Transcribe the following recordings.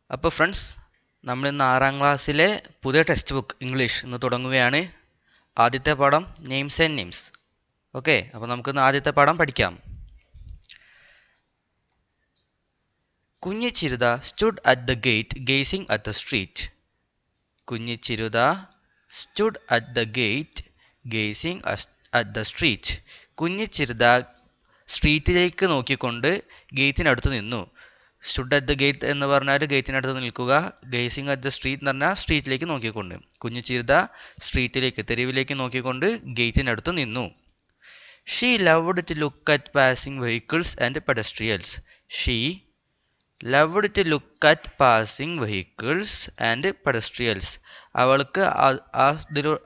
അപ്പോൾ ഫ്രണ്ട്സ്, നമ്മൾ ഇന്ന് 6ാം ക്ലാസ്സിലെ പുതിയ ടെക്സ്റ്റ് ബുക്ക് ഇംഗ്ലീഷ് ഇന്ന് തുടങ്ങുകയാണ്. ആദ്യത്തെ പാഠം നെയിംസ് ആൻഡ് നെയിംസ്. ഓക്കെ, അപ്പോൾ നമുക്കിന്ന് ആദ്യത്തെ പാഠം പഠിക്കാം. കുഞ്ഞി Chirutha stood at the gate gazing at the street. കുഞ്ഞി Chirutha stood at the gate gazing at the street. കുഞ്ഞി ചിരുത സ്ട്രീറ്റിലേക്ക് നോക്കിക്കൊണ്ട് ഗേറ്റിനടുത്ത് നിന്നു. സ്റ്റുഡ് അറ്റ് ദ ഗേറ്റ് എന്ന് പറഞ്ഞാൽ ഗേറ്റിനടുത്ത് നിൽക്കുക. ഗേസിങ് അറ്റ് ദ സ്ട്രീറ്റ് എന്ന് പറഞ്ഞാൽ സ്ട്രീറ്റിലേക്ക് നോക്കിക്കൊണ്ട്. കുഞ്ഞു ചിരുത സ്ട്രീറ്റിലേക്ക്, തെരുവിലേക്ക് നോക്കിക്കൊണ്ട് ഗേറ്റിനടുത്ത് നിന്നു. She loved to look at passing vehicles and pedestrians. She loved to look at passing vehicles and pedestrians. അവൾക്ക്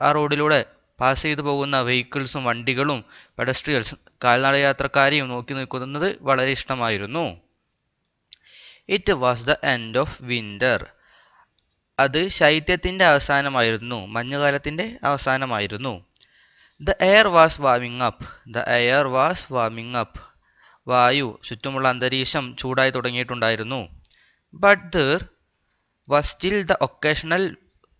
ആ റോഡിലൂടെ പാസ് ചെയ്തു പോകുന്ന വെഹിക്കിൾസും വണ്ടികളും പെഡസ്ട്രിയൽസും കാൽനട യാത്രക്കാരെയും നോക്കി നിൽക്കുന്നത് വളരെ ഇഷ്ടമായിരുന്നു. It was the end of winter. അത് ശൈത്യത്തിൻ്റെ അവസാനമായിരുന്നു, മഞ്ഞുകാലത്തിൻ്റെ അവസാനമായിരുന്നു. The air was warming up. The air was warming up. വായു, ചുറ്റുമുള്ള അന്തരീക്ഷം ചൂടായി തുടങ്ങിയിട്ടുണ്ടായിരുന്നു. But there was still the occasional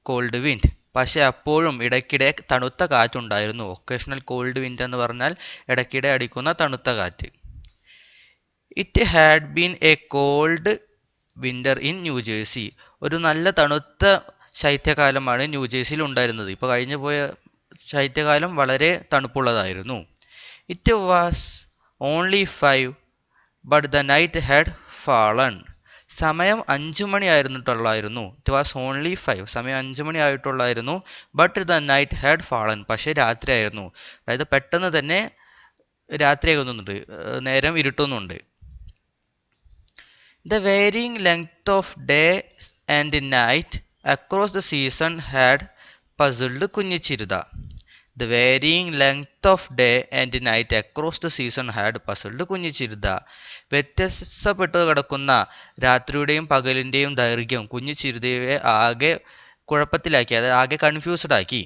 cold wind. പക്ഷേ അപ്പോഴും ഇടയ്ക്കിടെ തണുത്ത കാറ്റുണ്ടായിരുന്നു. ഒക്കേഷണൽ കോൾഡ് വിൻഡ് എന്ന് പറഞ്ഞാൽ ഇടയ്ക്കിടെ അടിക്കുന്ന തണുത്ത കാറ്റ്. It had been a cold winter in New Jersey. ഒരു നല്ല തണുത്ത ശൈത്യകാലമാണ് ന്യൂജേഴ്സിയിൽ ഉണ്ടായിരുന്നത്. ഇപ്പോൾ കഴിഞ്ഞു പോയ ശൈത്യകാലം വളരെ തണുപ്പുള്ളതായിരുന്നു. It was only 5 but the night had fallen. സമയം 5 മണി ആയിരുന്നിട്ടുള്ളായിരുന്നു. ഇറ്റ് വാസ് ഓൺലി 5, സമയം 5 മണി ആയിട്ടുള്ളായിരുന്നു. But the night had fallen, പക്ഷേ രാത്രിയായിരുന്നു. അതായത് പെട്ടെന്ന് തന്നെ രാത്രിയാകുന്നുണ്ട്, നേരം ഇരുട്ടുന്നുണ്ട്. The varying length of day and night across the season had puzzled കുഞ്ഞിച്ചിരുത. The varying length of day and night across the season had puzzled കുഞ്ഞിച്ചിരുത. വ്യത്യസ്തപ്പെട്ട് കിടക്കുന്ന രാത്രിയുടെയും പകലിൻ്റെയും ദൈർഘ്യം കുഞ്ഞിച്ചിരുതയെ ആകെ കുഴപ്പത്തിലാക്കി, അത് ആകെ കൺഫ്യൂസ്ഡ് ആക്കി.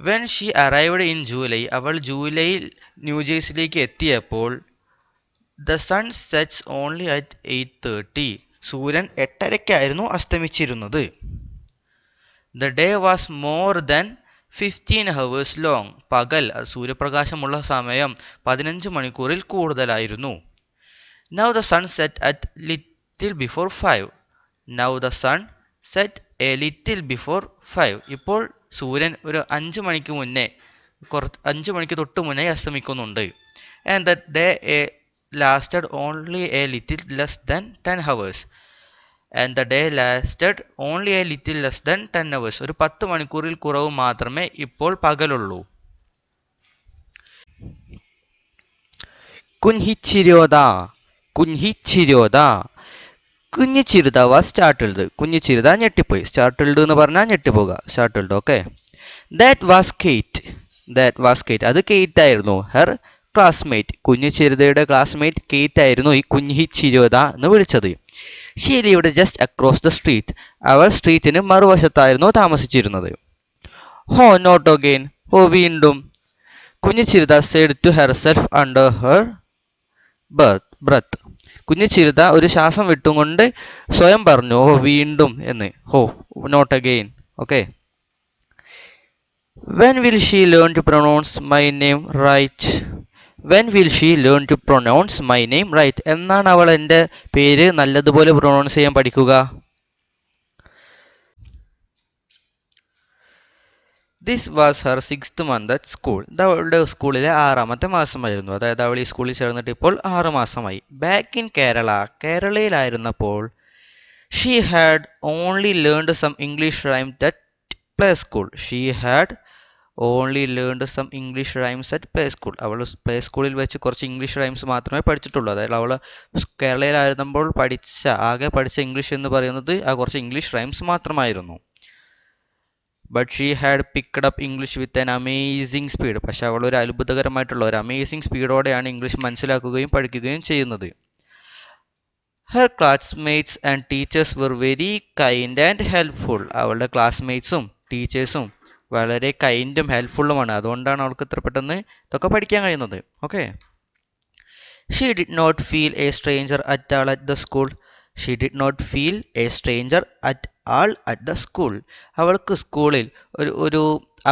When she arrived in July, അവൾ ജൂലൈയിൽ ന്യൂജേഴ്സിയിലേക്ക് എത്തിയപ്പോൾ the sun sets only at 8:30. സൂര്യൻ 8:30-ക്കായിരുന്നു അസ്തമിച്ചിരുന്നത്. The day was more than 15 hours long. പകൽ, സൂര്യപ്രകാശമുള്ള സമയം 15 മണിക്കൂറിൽ കൂടുതലായിരുന്നു. Now the sun set at little before 5. Now the sun set a little before 5. ഇപ്പോൾ സൂര്യൻ ഒരു 5 മണിക്ക് മുന്നേ, 5 മണിക്ക് തൊട്ട് മുന്നേ അസ്തമിക്കുന്നുണ്ട്. And the day lasted only a little less than 10 hours. And the day lasted only a little less than 10 hours. ഒരു 10 മണിക്കൂറിൽ കുറവ് മാത്രമേ ഇപ്പോൾ പകലുള്ളൂ. കുഞ്ഞിച്ചിരുത. കുഞ്ഞിച്ചിരുത. കുഞ്ഞിച്ചിരുത വാസ് സ്റ്റാർട്ടിൽഡ്. കുഞ്ഞിച്ചിരുത ഞെട്ടിപ്പോയി. സ്റ്റാർട്ടിൽഡ് എന്ന് പറഞ്ഞാൽ ഞെട്ടിപ്പോകുക. Startled. Okay. That was Kate. That was Kate. അത് കേറ്റ് ആയിരുന്നു. Her classmate. കുഞ്ഞിച്ചിരുതയുടെ ക്ലാസ്മേറ്റ് കേറ്റ് ആയിരുന്നു ഈ കുഞ്ഞിച്ചിരുത എന്ന് വിളിച്ചത്. She lived just across the street. അവൾ സ്ട്രീറ്റിന് മറുവശത്തായിരുന്നു താമസിച്ചിരുന്നത്. Oh not again. ഓ വീണ്ടും. Kunjichirutha said to herself under her breath. Kunjichirutha ഒരു ശ്വാസം വിട്ടുകൊണ്ട് സ്വയം പറഞ്ഞു, ഓ വീണ്ടും എന്ന്. Oh not again. Okay. When will she learn to pronounce my name right. When will she learn to pronounce my name right. എന്നാണ് അവൾ എൻ്റെ പേര് നല്ലതുപോലെ പ്രൊനൗൺസ് ചെയ്യാൻ പഠിക്കുക? This was her 6th month at school. ഇത് അവളുടെ സ്കൂളിലെ 6ാമത്തെ മാസമായിരുന്നു. അതായത് അവൾ ഈ സ്കൂളിൽ ചേർന്നിട്ട് ഇപ്പോൾ 6 മാസമായി. Back in Kerala. കേരളയിലായിരുന്നപ്പോൾ she had only learned some English rhymes at play school. She had only learned some English rhymes at play school. അവൾ പ്ലേ സ്കൂളിൽ വെച്ച് കുറച്ച് ഇംഗ്ലീഷ് റൈംസ് മാത്രമേ പഠിച്ചിട്ടുള്ളൂ. അതായത് അവൾ കേരളയിലായിരുന്നപ്പോൾ ആകെ പഠിച്ച ഇംഗ്ലീഷ് എന്ന് പറയുന്നത് ആ കുറച്ച് ഇംഗ്ലീഷ് റൈംസ് മാത്രമായിരുന്നു. But she had picked up English with an amazing speed. പക്ഷേ അവൾ ഒരു അത്ഭുതകരമായിട്ടുള്ള ഒരു അമേസിങ് സ്പീഡോടെയാണ് ഇംഗ്ലീഷ് മനസ്സിലാക്കുകയും പഠിക്കുകയും ചെയ്യുന്നത്. Her classmates and teachers were very kind and helpful. അവളുടെ ക്ലാസ്മേറ്റ്സും ടീച്ചേഴ്സും വളരെ കൈൻഡും ഹെൽപ്ഫുള്ളുമാണ്. അതുകൊണ്ടാണ് അവൾക്ക് ഇത്ര പെട്ടെന്ന് ഇതൊക്കെ പഠിക്കാൻ കഴിയുന്നത്. Okay. She did not feel a stranger at all at the school. She did not feel a stranger at all at the school. അവൾക്ക് സ്കൂളിൽ ഒരു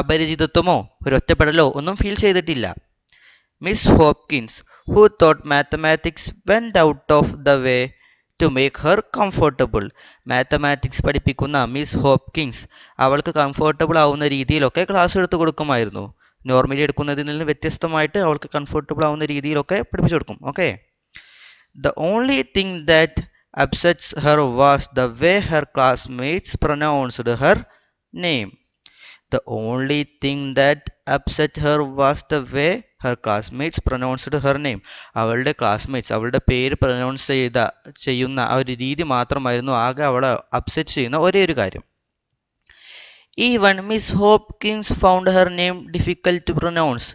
അപരിചിതത്വമോ ഒരു ഒറ്റപ്പെടലോ ഒന്നും ഫീൽ ചെയ്തിട്ടില്ല. Miss Hopkins, who thought mathematics went out of the way to make her comfortable. Mathematics പഠിപ്പിക്കുന്ന miss Hopkins അവൾക്ക് കംഫർട്ടബിൾ ആവുന്ന രീതിയിലൊക്കെ ക്ലാസ് എടുത്തു കൊടുക്കുമായിരുന്നു. നോർമലി എടുക്കുന്നതിൽ നിന്ന് വ്യത്യസ്തമായിട്ട് അവൾക്ക് കംഫർട്ടബിൾ ആവുന്ന രീതിയിലൊക്കെ പഠിപ്പിച്ചു കൊടുക്കും. Okay. The only thing that upsets her was the way her classmates pronounced her name. The only thing that upset her was the way her classmates pronounced her name. അവളുടെ classmates അവളുടെ പേര് pronounce ചെയ്യുന്ന ആ ഒരു രീതി മാത്രമായിരുന്നു ആകെ അവളെ അപ്സെറ്റ് ചെയ്യുന്ന ഒരേ ഒരു കാര്യം. Even Miss Hopkins found her name difficult to pronounce.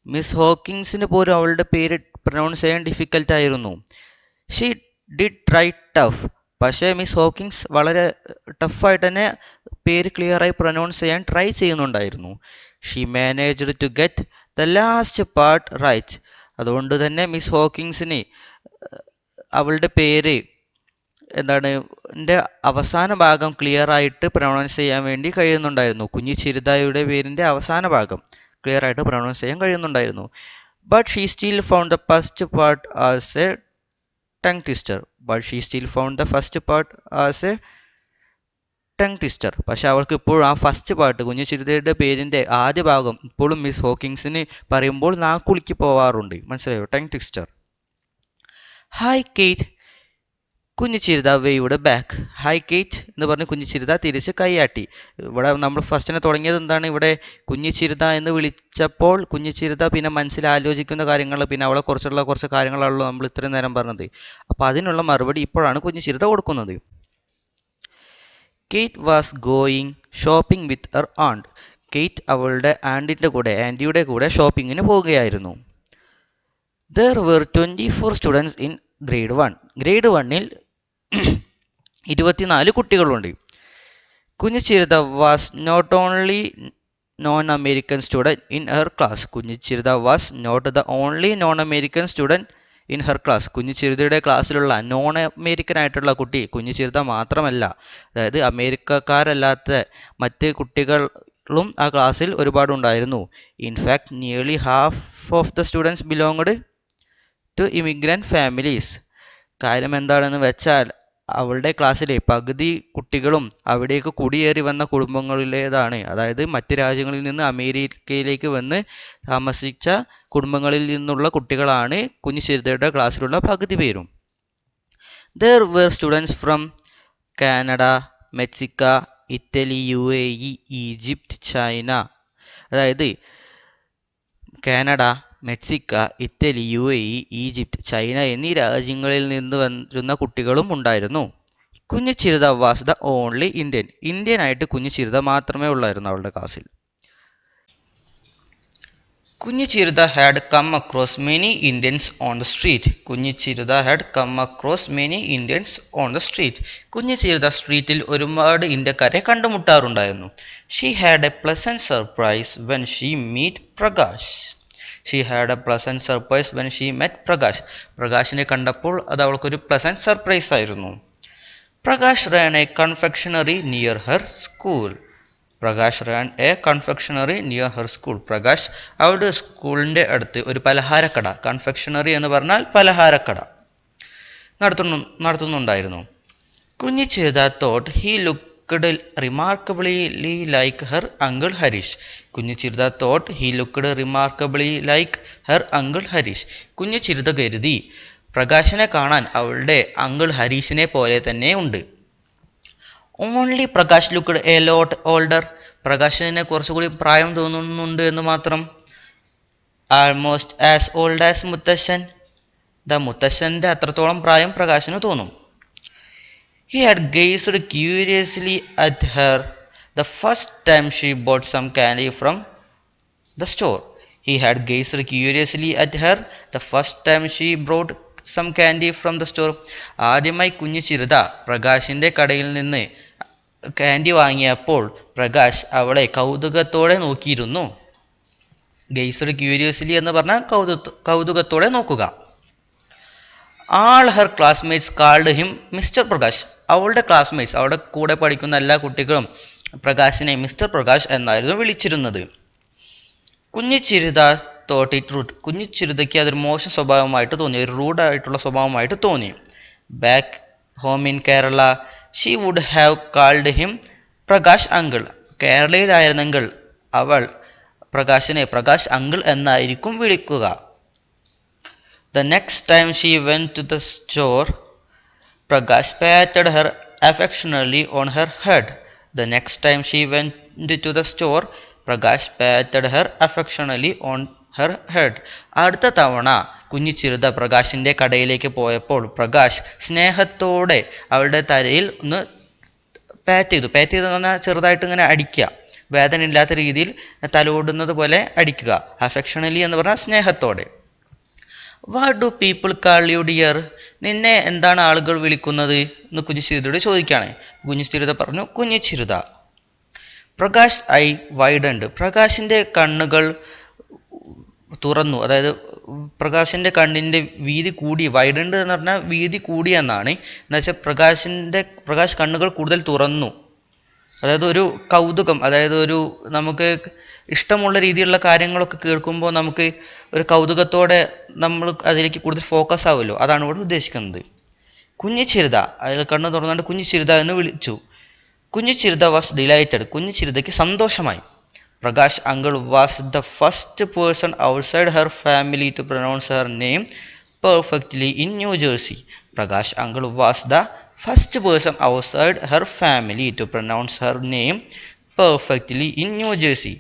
Miss ഹോക്കിൻസിന് പോലും അവളുടെ പേര് പ്രൊനൗൺസ് ചെയ്യാൻ ഡിഫിക്കൽട്ട് ആയിരുന്നു. She did try tough. പക്ഷേ മിസ് ഹോക്കിൻസ് വളരെ ടഫായിട്ട് തന്നെ പേര് ക്ലിയറായി പ്രൊനൗൺസ് ചെയ്യാൻ ട്രൈ ചെയ്യുന്നുണ്ടായിരുന്നു. She managed to get the last part right. അതുകൊണ്ട് തന്നെ മിസ് ഹോക്കിൻസിന് അവളുടെ പേര് അവസാന ഭാഗം ക്ലിയർ ആയിട്ട് പ്രൊനൗൺസ് ചെയ്യാൻ വേണ്ടി കഴിയുന്നുണ്ടായിരുന്നു. കുഞ്ഞി ചിരുതായുടെ പേരിൻ്റെ അവസാന ഭാഗം ക്ലിയർ ആയിട്ട് പ്രൊനൗൺസ് ചെയ്യാൻ കഴിയുന്നുണ്ടായിരുന്നു. But she still found the first part as a tongue twister. പക്ഷെ അവൾക്ക് ഇപ്പോഴും ആ ഫസ്റ്റ് പാർട്ട് കുഞ്ഞു ചിരുതയുടെ പേരിൻ്റെ ആദ്യ ഭാഗം ഇപ്പോഴും മിസ് ഹോക്കിൻസിന് പറയുമ്പോൾ നാക്കുളുക്കി പോവാറുണ്ട്. മനസ്സിലായോ? Tongue twister. ഹായ് കേറ്റ്, കുഞ്ഞു ചിരുത വേയുടെ ബാക്ക്. ഹായ് കേറ്റ് എന്ന് പറഞ്ഞ് കുഞ്ഞു ചിരുത തിരിച്ച് കൈയാട്ടി. ഇവിടെ നമ്മൾ ഫസ്റ്റിനെ തുടങ്ങിയത് എന്താണ്? ഇവിടെ കുഞ്ഞു ചിരുത എന്ന് വിളിച്ചപ്പോൾ കുഞ്ഞു ചിരുത പിന്നെ മനസ്സിൽ ആലോചിക്കുന്ന കാര്യങ്ങൾ, പിന്നെ അവളെ കുറിച്ചുള്ള കുറച്ച് കാര്യങ്ങളാണല്ലോ നമ്മൾ ഇത്രയും നേരം പറഞ്ഞത്. അപ്പോൾ അതിനുള്ള മറുപടി ഇപ്പോഴാണ് കുഞ്ഞു ചിരുത കൊടുക്കുന്നത്. Kate was going shopping with her aunt. Kate അവളുടെ ആൻറ്റിയുടെ കൂടെ ഷോപ്പിങ്ങിന് പോവുകയായിരുന്നു. There were 24 students in grade 1. Grade 1-ൽ 24 കുട്ടികളുണ്ട്. Kunju Chirutha was not only non American student in her class. Kunju Chirutha was not the only non American student in her class. Kunju ചിരുതയുടെ ക്ലാസ്സിലുള്ള non American ആയിട്ടുള്ള കുട്ടി കുഞ്ഞു ചിരുത മാത്രമല്ല. അതായത് അമേരിക്കക്കാരല്ലാത്ത മറ്റ് കുട്ടികളും ആ ക്ലാസ്സിൽ ഒരുപാടുണ്ടായിരുന്നു. In fact nearly half of the students belonged to immigrant families. കാര്യം എന്താണെന്ന് വെച്ചാൽ അവളുടെ ക്ലാസ്സിലെ പകുതി കുട്ടികളും അവിടേക്ക് കുടിയേറി വന്ന കുടുംബങ്ങളിലേതാണ്. അതായത് മറ്റ് രാജ്യങ്ങളിൽ നിന്ന് അമേരിക്കയിലേക്ക് വന്ന് താമസിച്ച കുടുംബങ്ങളിൽ നിന്നുള്ള കുട്ടികളാണ് കുഞ്ഞു ചിരുതയുടെ ക്ലാസ്സിലുള്ള പകുതി പേരും. There were students from Canada, Mexico, Italy, UAE, Egypt, China. അതായത് Canada, Mexico, Italy, UAE, Egypt, China എന്നീ രാജ്യങ്ങളിൽ നിന്ന് വരുന്ന കുട്ടികളും ഉണ്ടായിരുന്നു. Kunju Chirutha was the only Indian ആയിട്ട് കുഞ്ഞു ചിരുത മാത്രമേ ഉള്ളായിരുന്നു അവളുടെ ക്ലാസ്സിൽ. Kunju Chirutha had come across many Indians on the street. Kunju Chirutha had come across many Indians on the street. Kunju Chirutha സ്ട്രീറ്റിൽ ഒരുപാട് ഇന്ത്യക്കാരെ കണ്ടുമുട്ടാറുണ്ടായിരുന്നു. She had a pleasant surprise when she meet Prakash. She had a pleasant surprise when she met Prakash. പ്രകാശിനെ കണ്ടപ്പോൾ അത് അവൾക്കൊരു pleasant surprise ആയിരുന്നു. Prakash ran a confectionery near her school. Prakash ran a confectionery near her school. Prakash അവളുടെ സ്കൂളിൻ്റെ അടുത്ത് ഒരു പലഹാരക്കട, കൺഫെക്ഷണറി എന്ന് പറഞ്ഞാൽ പലഹാരക്കട, നടത്തുന്നുണ്ടായിരുന്നു. Kunju Chirutha thought he looked remarkably like her uncle Harish. Kunju Chirutha thought he looked remarkably like her uncle Harish. Kunju Chirutha കരുതി പ്രകാശിനെ കാണാൻ അവളുടെ അങ്കിൾ ഹരീഷിനെ പോലെ തന്നെ ഉണ്ട്. Only Prakash looked a lot older. പ്രകാശിനെ കുറച്ചുകൂടി പ്രായം തോന്നുന്നുണ്ട് എന്ന് മാത്രം. ആൾമോസ്റ്റ് ആസ് ഓൾഡ് ആസ് മുത്തശ്ശൻ. മുത്തശ്ശൻ്റെ അത്രത്തോളം പ്രായം പ്രകാശിന് തോന്നും. He had gazed curiously at her the first time she bought some candy from the store. He had gazed curiously at her the first time she brought some candy from the store. ആദ്യമായി കുഞ്ഞു ചിരുത പ്രകാശിൻ്റെ കടയിൽ നിന്ന് candy വാങ്ങിയപ്പോൾ Prakash അവളെ കൗതുകത്തോടെ നോക്കിയിരുന്നു. ഗെയ്സ്ഡ് curiously എന്ന് പറഞ്ഞാൽ കൗതുകത്തോടെ നോക്കുക. All her classmates called him mister Prakash. അവളുടെ ക്ലാസ്മേറ്റ്സ്, അവളുടെ കൂടെ പഠിക്കുന്ന എല്ലാ കുട്ടികളും പ്രകാശിനെ മിസ്റ്റർ പ്രകാശ് എന്നായിരുന്നു വിളിച്ചിരുന്നത്. കുഞ്ഞി ചിരുത തോട്ട് ഇറ്റ് റൂട്ട്. കുഞ്ഞി ചിരുതയ്ക്ക് അതൊരു മോശം സ്വഭാവമായിട്ട് തോന്നി, ഒരു റൂഡായിട്ടുള്ള സ്വഭാവമായിട്ട് തോന്നി. Back home in Kerala she would have called him Prakash uncle. കേരളയിലായിരുന്നെങ്കിൽ അവൾ പ്രകാശിനെ പ്രകാശ് അങ്കിൾ എന്നായിരിക്കും വിളിക്കുക. The next time she went to the store, Prakash patted her affectionately on her head. The next time she went to the store, Prakash patted her affectionately on her head. അടുത്ത തവണ കുഞ്ഞി ചിരുത പ്രകാശിൻ്റെ കടയിലേക്ക് പോയപ്പോൾ പ്രകാശ് സ്നേഹത്തോടെ അവളുടെ തലയിൽ ഒന്ന് പാറ്റ് ചെയ്തു എന്ന് പറഞ്ഞാൽ ചെറുതായിട്ട് ഇങ്ങനെ അടിക്കുക, വേദന ഇല്ലാത്ത രീതിയിൽ തലോടുന്നത് പോലെ അടിക്കുക. അഫെക്ഷണലി എന്ന് പറഞ്ഞാൽ സ്നേഹത്തോടെ. What do people call you dear? നിന്നെ എന്താണ് ആളുകൾ വിളിക്കുന്നത് എന്ന് കുഞ്ഞിച്ചിരുതയോട് ചോദിക്കുകയാണ്. കുഞ്ഞിച്ചിരുത പറഞ്ഞു കുഞ്ഞിച്ചിരുത. Prakash eye widened. പ്രകാശിൻ്റെ കണ്ണുകൾ തുറന്നു, അതായത് പ്രകാശിൻ്റെ കണ്ണിൻ്റെ വീതി കൂടി. വൈഡൻഡ് എന്ന് പറഞ്ഞാൽ വീതി കൂടി എന്നാണ്. എന്നുവെച്ചാൽ പ്രകാശ് കണ്ണുകൾ കൂടുതൽ തുറന്നു, അതായത് ഒരു കൗതുകം, അതായത് ഒരു നമുക്ക് ഇഷ്ടമുള്ള രീതിയിലുള്ള കാര്യങ്ങളൊക്കെ കേൾക്കുമ്പോൾ നമുക്ക് ഒരു കൗതുകത്തോടെ നമ്മൾ അതിലേക്ക് കൂടുതൽ ഫോക്കസ് ആവുമല്ലോ, അതാണ് ഇവിടെ ഉദ്ദേശിക്കുന്നത്. കുഞ്ഞിച്ചിരുത, അയാൾ കണ്ണ് തുറന്നുകൊണ്ട് കുഞ്ഞിച്ചിരുത എന്ന് വിളിച്ചു. കുഞ്ഞിച്ചിരുത വാസ് ഡിലൈറ്റഡ്. കുഞ്ഞിച്ചിരുതയ്ക്ക് സന്തോഷമായി. Prakash uncle was the first person outside her family to pronounce her name perfectly in New Jersey. Prakash uncle was the first person outside her family to pronounce her name perfectly in New Jersey.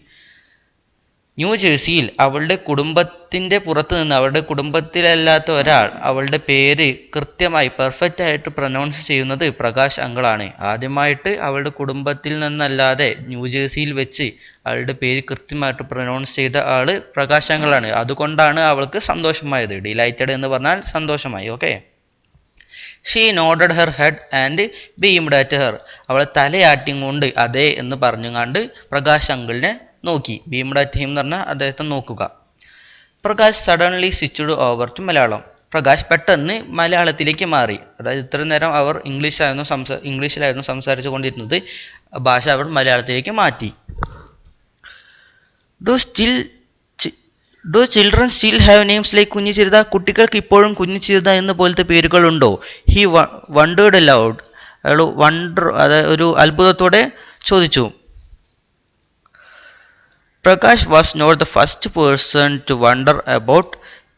ന്യൂജേഴ്സിയിൽ അവളുടെ കുടുംബത്തിൻ്റെ പുറത്ത് നിന്ന്, അവളുടെ കുടുംബത്തിലല്ലാത്ത ഒരാൾ അവളുടെ പേര് കൃത്യമായി പെർഫെക്റ്റ് ആയിട്ട് പ്രൊനൗൺസ് ചെയ്യുന്നത് പ്രകാശ് അങ്കിളാണ്. ആദ്യമായിട്ട് അവളുടെ കുടുംബത്തിൽ നിന്നല്ലാതെ ന്യൂജേഴ്സിയിൽ വെച്ച് അവളുടെ പേര് കൃത്യമായിട്ട് പ്രൊനൗൺസ് ചെയ്ത ആൾ പ്രകാശ് അങ്കിളാണ്. അതുകൊണ്ടാണ് അവൾക്ക് സന്തോഷമായത്. ഡിലൈറ്റഡ് എന്ന് പറഞ്ഞാൽ സന്തോഷമായി. Okay. She nodded her head and beamed at her. അവൾ തലയാട്ടിക്കൊണ്ട് അതെ എന്ന് പറഞ്ഞുകൊണ്ട് പ്രകാശ് അങ്കിളിനെ നോക്കി. ബീംഡ് അറ്റ് ഹിം എന്ന് പറഞ്ഞാൽ അദ്ദേഹത്തെ നോക്കുക. Prakash suddenly switched over to Malayalam. Prakash പെട്ടെന്ന് മലയാളത്തിലേക്ക് മാറി. അതായത് ഇത്രയും നേരം അവർ ഇംഗ്ലീഷിലായിരുന്നു സംസാരിച്ചു കൊണ്ടിരുന്നത്, ഭാഷ അവർ മലയാളത്തിലേക്ക് മാറ്റി. Do children still have names like Kunjichirutha? കുട്ടികൾക്ക് ഇപ്പോഴും കുഞ്ഞിച്ചിരുത എന്ന പോലത്തെ പേരുകളുണ്ടോ? He wondered allowed. അയാൾ അതായത് ഒരു അത്ഭുതത്തോടെ ചോദിച്ചു. Prakash was not the first person to wonder about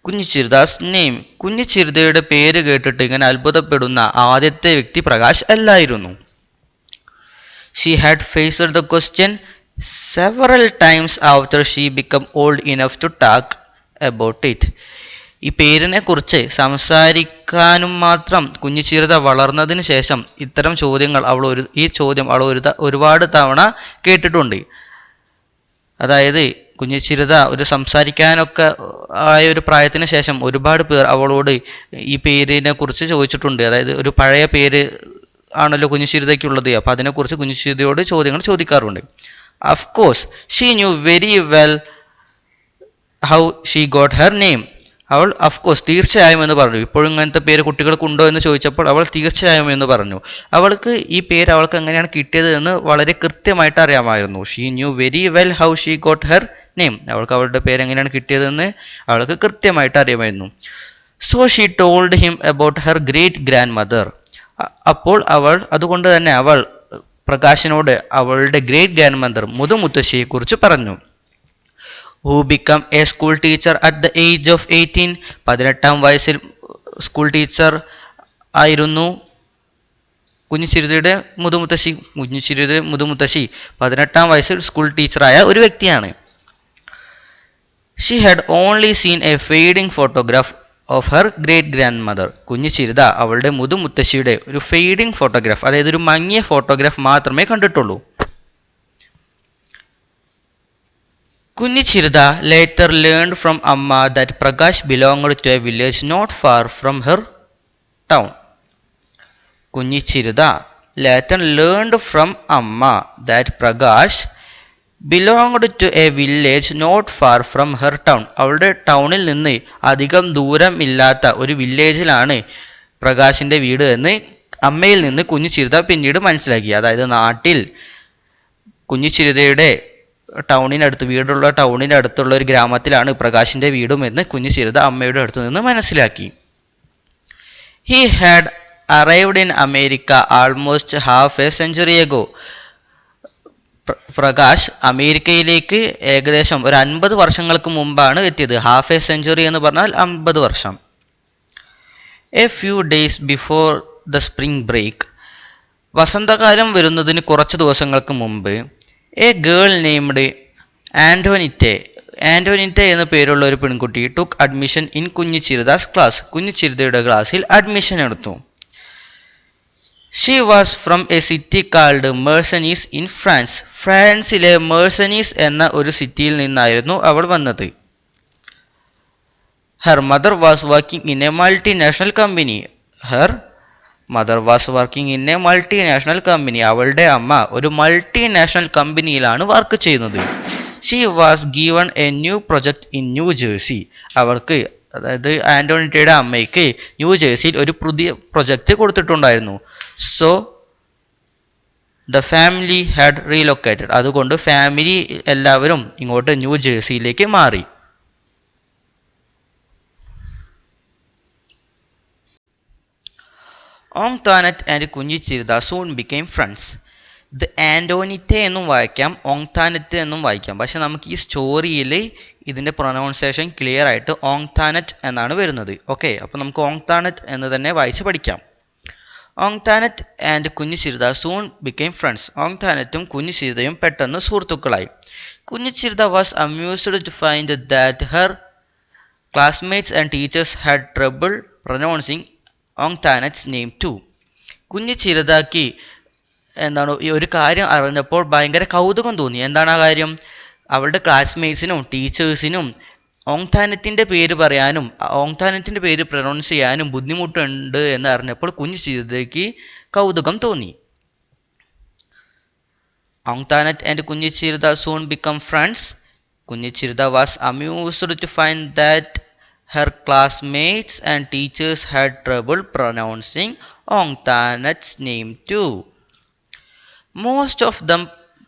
Kunjichirutha's name. കുഞ്ഞിച്ചിരുതയുടെ പേര് കേട്ടിട്ട് ഇങ്ങനെ അത്ഭുതപ്പെടുന്ന ആദ്യത്തെ വ്യക്തി പ്രകാശ് അല്ലായിരുന്നു. She had faced the question several times after she became old enough to talk about it. ഈ പേരിനെ കുറിച്ച് സംസാരിക്കാനും മാത്രം കുഞ്ഞിച്ചിരുത വളർന്നതിന് ശേഷം ഇത്തരം ചോദ്യങ്ങൾ ഈ ചോദ്യം അവൾ ഒരുപാട് തവണ കേട്ടിട്ടുണ്ട്. അതായത് കുഞ്ഞിച്ചിരുത ഒരു സംസാരിക്കാനൊക്കെ ആയ ഒരു പ്രായത്തിന് ശേഷം ഒരുപാട് പേർ അവളോട് ഈ പേരിനെ കുറിച്ച് ചോദിച്ചിട്ടുണ്ട്. അതായത് ഒരു പഴയ പേര് ആണല്ലോ കുഞ്ഞിച്ചിരുതയ്ക്കുള്ളത്, അപ്പോൾ അതിനെക്കുറിച്ച് കുഞ്ഞിച്ചിരുതയോട് ചോദ്യങ്ങൾ ചോദിക്കാറുണ്ട്. Of course, she knew very well how she got her name. അവൾ തീർച്ചയായും എന്ന് പറഞ്ഞു. ഇപ്പോഴും ഇങ്ങനത്തെ പേര് കുട്ടികൾക്കുണ്ടോ എന്ന് ചോദിച്ചപ്പോൾ അവൾ തീർച്ചയായും എന്ന് പറഞ്ഞു. അവൾക്ക് ഈ പേര് അവൾക്ക് എങ്ങനെയാണ് കിട്ടിയത് എന്ന് വളരെ കൃത്യമായിട്ട് അറിയാമായിരുന്നു. She new very well how she got her name. അവൾക്ക് അവളുടെ പേര് എങ്ങനെയാണ് കിട്ടിയതെന്ന് അവൾക്ക് കൃത്യമായിട്ട് അറിയാമായിരുന്നു. So she told him about her great grand mother. അതുകൊണ്ട് തന്നെ അവൾ പ്രകാശിനോട് അവളുടെ ഗ്രേറ്റ് ഗ്രാൻഡ് മദർ മുതുമുത്തശ്ശിയെക്കുറിച്ച് പറഞ്ഞു. Who become A school teacher at the age of 18. 18-ാം വയസ്സിൽ സ്കൂൾ ടീച്ചർ ആയിരുന്നു കുഞ്ഞിച്ചിരുതയുടെ മുതുമുത്തശ്ശി. 18-ാം വയസ്സിൽ സ്കൂൾ ടീച്ചറായ ഒരു വ്യക്തിയാണ്. She had only seen a fading photograph of her great grand mother. Kunjichirutha അവളുടെ മുതുമുത്തശ്ശിയുടെ ഒരു ഫെയ്ഡിങ് ഫോട്ടോഗ്രാഫ്, അതായത് ഒരു മങ്ങിയ ഫോട്ടോഗ്രാഫ് മാത്രമേ കണ്ടിട്ടുള്ളൂ. Kunjichirutha later learned from amma that Prakash belonged to a village not far from her town. Kunjichirutha later learned from amma that Prakash belonged to a village not far from her town. അവളുടെ ടൗണിൽ നിന്ന് അധികം ദൂരം ഇല്ലാത്ത ഒരു വില്ലേജിലാണ് പ്രകാശിൻ്റെ വീട് എന്ന് അമ്മയിൽ നിന്ന് കുഞ്ഞു ചിരുത പിന്നീട് മനസ്സിലാക്കി. അതായത് നാട്ടിൽ കുഞ്ഞു ചിരുതയുടെ വീടുള്ള ടൗണിൻ്റെ അടുത്തുള്ള ഒരു ഗ്രാമത്തിലാണ് പ്രകാശിൻ്റെ വീടും എന്ന് കുഞ്ഞു ചിരുത അമ്മയുടെ അടുത്ത് നിന്ന് മനസ്സിലാക്കി. He had arrived in America almost half A century ago. Prakash അമേരിക്കയിലേക്ക് ഏകദേശം ഒരു 50 വർഷങ്ങൾക്ക് മുമ്പാണ് എത്തിയത്. ഹാഫ് എ സെഞ്ചുറി എന്ന് പറഞ്ഞാൽ 50 വർഷം. A few days before the spring break. വസന്തകാലം വരുന്നതിന് കുറച്ച് ദിവസങ്ങൾക്ക് മുമ്പ് എ ഗേൾ നെയ്മഡ് ആൻറ്റോനിറ്റെ എന്ന പേരുള്ള ഒരു പെൺകുട്ടി ടുക്ക് അഡ്മിഷൻ ഇൻ കുഞ്ഞു ചിരുതാസ് ക്ലാസ്. കുഞ്ഞു ചിരുതയുടെ ക്ലാസ്സിൽ അഡ്മിഷൻ എടുത്തു. She was from a city called Marseilles in France. ഫ്രാൻസിലെ മേഴ്സനീസ് എന്ന ഒരു സിറ്റിയിൽ നിന്നായിരുന്നു അവൾ വന്നത്. Her mother was working in a multinational company. അവളുടെ അമ്മ ഒരു മൾട്ടിനാഷണൽ കമ്പനിയിലാണ് വർക്ക് ചെയ്യുന്നത്. She was given a new project in New Jersey. അവൾക്ക്, അതായത് ആൻറ്റോണിറ്റയുടെ അമ്മയ്ക്ക് ന്യൂ ജേഴ്സിയിൽ ഒരു പുതിയ പ്രൊജക്റ്റ് കൊടുത്തിട്ടുണ്ടായിരുന്നു. So the family had relocated. അതുകൊണ്ട് ഫാമിലി എല്ലാവരും ഇങ്ങോട്ട് ന്യൂ ജേഴ്സിയിലേക്ക് മാറി. ഓങ്താനറ്റ് and Kunju Chirutha soon became friends. ഇത് ആൻറ്റോനിറ്റെ എന്നും വായിക്കാം, ഓങ്താനറ്റ് എന്നും വായിക്കാം. പക്ഷെ നമുക്ക് ഈ സ്റ്റോറിയിൽ ഇതിൻ്റെ പ്രൊനൗൺസിയേഷൻ ക്ലിയർ ആയിട്ട് ഓങ്താനറ്റ് എന്നാണ് വരുന്നത്. ഓക്കെ, അപ്പോൾ നമുക്ക് ഓങ്താനറ്റ് എന്ന് തന്നെ വായിച്ച് പഠിക്കാം. Antoinette and Kunju Chirutha soon became friends. ഓങ്താനറ്റും കുഞ്ഞു ചിരുതയും പെട്ടെന്ന് സുഹൃത്തുക്കളായി. Kunju Chirutha was amused to find that her classmates and teachers had trouble pronouncing Antoinette's name too. Kunju ചിരുതയ്ക്ക് ഈ ഒരു കാര്യം അറിഞ്ഞപ്പോൾ ഭയങ്കര കൗതുകം തോന്നി. എന്താണ് ആ കാര്യം? അവളുടെ ക്ലാസ്മേറ്റ്സിനും ടീച്ചേഴ്സിനും ഓങ്താനത്തിൻ്റെ പേര് പറയാനും ഓങ്താനത്തിൻ്റെ പേര് പ്രൊനൗൺസ് ചെയ്യാനും ബുദ്ധിമുട്ടുണ്ട് എന്ന് അറിഞ്ഞപ്പോൾ കുഞ്ഞു ചിരുതയ്ക്ക് കൗതുകം തോന്നി. ഓങ്താനറ്റ് and Kunju Chirutha soon become friends. Kunju Chirutha was amused to find that her classmates and teachers had trouble pronouncing Ongtanet's name too. Most of them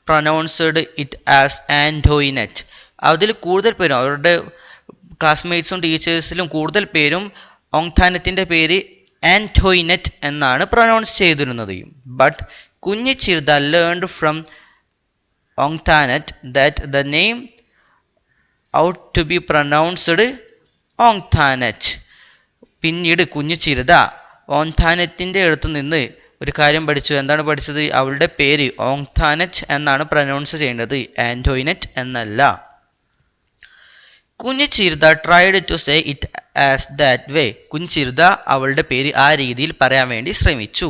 pronounced it as Antoinette. അതിൽ കൂടുതൽ പേരും, അവരുടെ ക്ലാസ്മേറ്റ്സും ടീച്ചേഴ്സിലും കൂടുതൽ പേരും ഓങ്താനത്തിൻ്റെ പേര് ആൻറ്റോയിനെറ്റ് എന്നാണ് പ്രൊനൗൺസ് ചെയ്തിരുന്നത്. But Kunju Chirutha learned from Antoinette that the name ought to be pronounced Antoinette. പിന്നീട് കുഞ്ഞു ചിരുത ഓങ്താനത്തിൻ്റെ അടുത്ത് നിന്ന് ഒരു കാര്യം പഠിച്ചു. എന്താണ് പഠിച്ചത്? അവളുടെ പേര് ഓങ്താനറ്റ് എന്നാണ് പ്രൊനൗൺസ് ചെയ്യേണ്ടത്, ആൻറ്റോയിനെറ്റ് എന്നല്ല. Kunju Chirutha tried to say it as that way. Kunju Chirutha അവളുടെ പേര് ആ രീതിയിൽ പറയാൻ വേണ്ടി ശ്രമിച്ചു.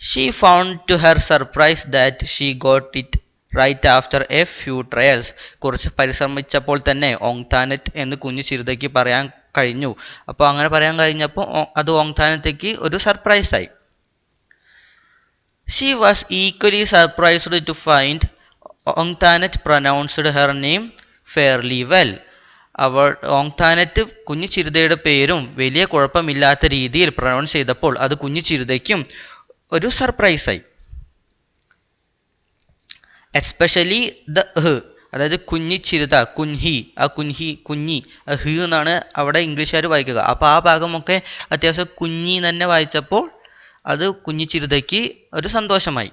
She found to her surprise that she got it right after a few trials. കുറച്ച് പരിശ്രമിച്ചപ്പോൾ തന്നെ ഓങ്താനറ്റ് എന്ന് കുഞ്ഞു ചിരുതയ്ക്ക് പറയാൻ കഴിഞ്ഞു. അപ്പോൾ അങ്ങനെ പറയാൻ കഴിഞ്ഞപ്പോൾ അത് ഓങ്താനത്തേക്ക് ഒരു സർപ്രൈസായി. She was equally surprised to find Antoinette pronounced her name fairly well. Antoinette Kunju ചിരുതയുടെ പേരും വലിയ കുഴപ്പമില്ലാത്ത രീതിയിൽ പ്രൊനൗൺസ് ചെയ്തപ്പോൾ അത് കുഞ്ഞു ചിരുതയ്ക്കും ഒരു സർപ്രൈസായി. എസ്പെഷ്യലി ദ ഹ്, അതായത് കുഞ്ഞി ചിരുത, കുഞ്ഞി ഹ് എന്നാണ് അവിടെ ഇംഗ്ലീഷുകാർ വായിക്കുക. അപ്പോൾ ആ ഭാഗമൊക്കെ അത്യാവശ്യം കുഞ്ഞി തന്നെ വായിച്ചപ്പോൾ അത് കുഞ്ഞി ചിരുതയ്ക്ക് ഒരു സന്തോഷമായി.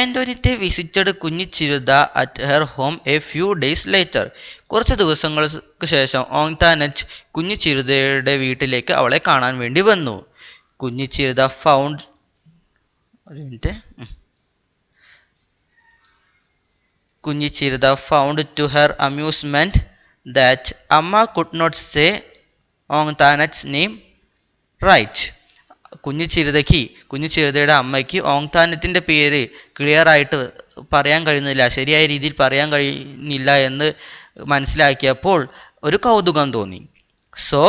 ആൻറ്റോനിറ്റെ വിസിറ്റഡ് കുഞ്ഞു Chirutha at her home A few days later. കുറച്ച് ദിവസങ്ങൾക്ക് ശേഷം ഓങ്താനറ്റ് കുഞ്ഞു ചിരുതയുടെ വീട്ടിലേക്ക് അവളെ കാണാൻ വേണ്ടി വന്നു. കുഞ്ഞു Chirutha found Kunju Chirutha found to her amusement that amma could not say Antoinette's name right. Kunju ചിരുതയുടെ അമ്മയ്ക്ക് ഓങ്താനത്തിൻ്റെ പേര് ക്ലിയർ ആയിട്ട് പറയാൻ കഴിയുന്നില്ല, ശരിയായ രീതിയിൽ പറയാൻ കഴിയുന്നില്ല എന്ന് മനസ്സിലാക്കിയപ്പോൾ ഒരു കൗതുകം തോന്നി. So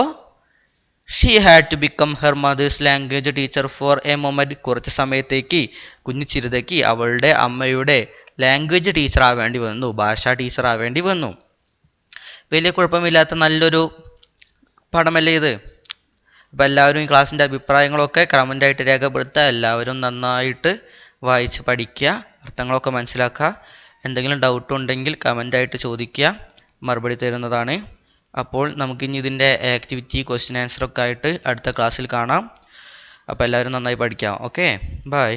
she had to become her mother's language teacher for a moment. കുറച്ച് സമയത്തേക്ക് കുഞ്ഞു ചിരുതയ്ക്ക് അവളുടെ അമ്മയുടെ ലാംഗ്വേജ് ടീച്ചർ ആവേണ്ടി വന്നു, ഭാഷാ ടീച്ചർ ആവേണ്ടി വന്നു. വലിയ കുഴപ്പമില്ലാത്ത നല്ലൊരു പാഠമല്ലേ ഇത്? അപ്പോൾ എല്ലാവരും ഈ ക്ലാസ്സിൻ്റെ അഭിപ്രായങ്ങളൊക്കെ കമൻ്റായിട്ട് രേഖപ്പെടുത്തുക. എല്ലാവരും നന്നായിട്ട് വായിച്ച് പഠിക്കുക, അർത്ഥങ്ങളൊക്കെ മനസ്സിലാക്കുക. എന്തെങ്കിലും ഡൗട്ട് ഉണ്ടെങ്കിൽ കമൻ്റായിട്ട് ചോദിക്കുക, മറുപടി തരുന്നതാണ്. അപ്പോൾ നമുക്കിനി ഇതിൻ്റെ ആക്ടിവിറ്റി, ക്വസ്റ്റ്യൻ ആൻസറൊക്കെ ആയിട്ട് അടുത്ത ക്ലാസ്സിൽ കാണാം. അപ്പോൾ എല്ലാവരും നന്നായി പഠിക്കാം. Okay, by.